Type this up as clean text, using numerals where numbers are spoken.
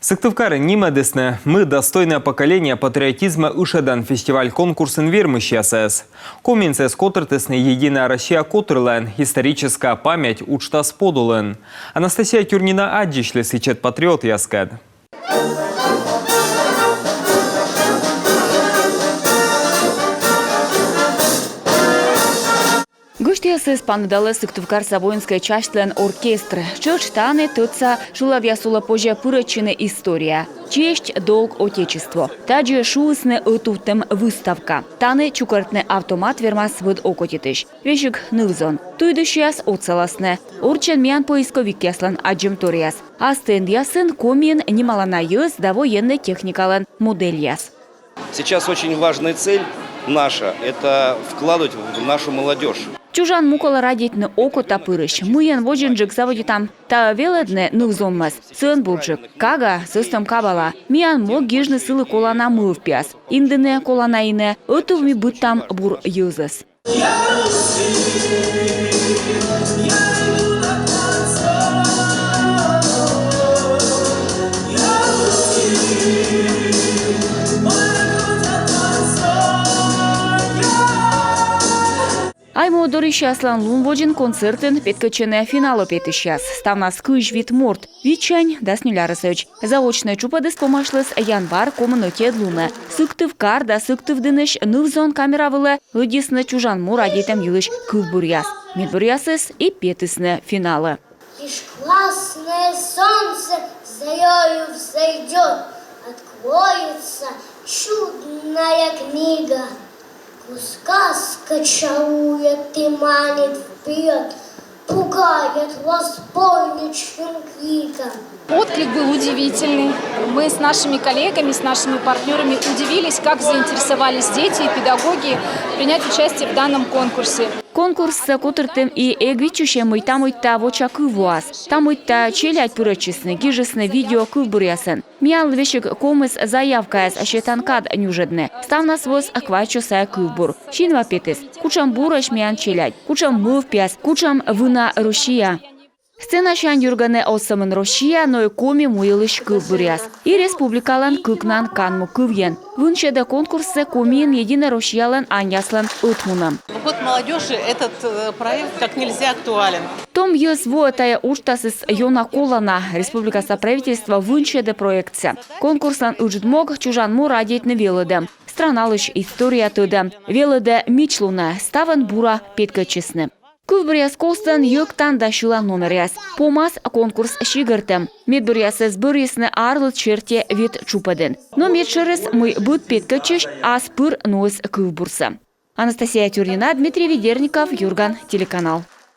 Сыктывкары нимедесне. Мы достойное поколение патриотизма ушедан фестиваль-конкурс инвермыщи СС. Коминцес котыртесне Единая Россия котырлен, историческая память учтас подулен. Анастасия Тюрнина аддишле сычет патриот яскад. Гушти СС пандалы Сыктывкарса воинская частлен оркестр. Чёрч таны тутся шулавья сулапожья пырочины история. Честь, долг, отечество. Таджи шуысны отутым выставка. Таны чукартны автомат вермас вид окотитыш. Вешик нылзон. Туйдышяс оцеласны. Урчен мян поисковик яслан аджемторияс. Астен ясын комин немалана юз да военной техникалан модель яс. Сейчас очень важная цель наша – это вкладывать в нашу молодежь. Чужан мукола радитны око тапырыш. Муен воджинджик заводитам. Та веледне нылзонмас. Сын булджик. Кага сыстым кабала. Миян мог гижны сылы колана мылв пяс. Индыне колана ине. Отувми быттам бур юзас. Аймо дорищаслан лунводжин концертен петкачене финало петищас. Ставнас кыж вид морт. Вичань даснюлярысыч. Заочный чупадыс помашлыс январ коммуноте луна. Сыктывкар да сыктывдыныш нывзон камеравылы лыдисны чужан мурадитам юлыш кылбурьяс. Медбурьясыс и петысны финалы. Лишь классное солнце зарею взойдет, откроется чудная книга. Сказка чарует и манит вперед, пугает воспольничным криком. Отклик был удивительный. Мы с нашими коллегами, с нашими партнерами удивились, как заинтересовались дети и педагоги принять участие в данном конкурсе. Конкурс котыртым и эгвичуще мыйта воча кывуас. Там мыйта челять пырочисны, гижесны видео кывбурясын. Миял вешик комыс заявкаяс ашетанкад нюжедны. Ставнас воз аквачосая кывбур. Шинва петыс. Кучам бураш миян челять. Кучам мыв пяс. Кучам вына Русия. Сцена шан юргане осамын Россия, но и коми муилыш кылбуряс. И республикалан кыкнан канму кывьен. Выншеда конкурса комиен Единая Россиялан аньяслан утмунам. В год молодежи этот проект как нельзя актуален. Том юз воотая уштасыс йона колана. Республикаса правительства выншеда проектся. Конкурсан удждмог чужан мурадеть на велода. Страна лишь история туда. Велода мичлуна ставан бура петкачесны. Кылбуряс колстан йоктан дашила номеряс. Помас конкурс шигартем. Медбурясыз бұресны арлы черте вет чупаден. Но медшерес мы быт петкачеш, а спыр нос кылбурса. Анастасия Тюрнина, Дмитрий Ведерников, Юрган, телеканал.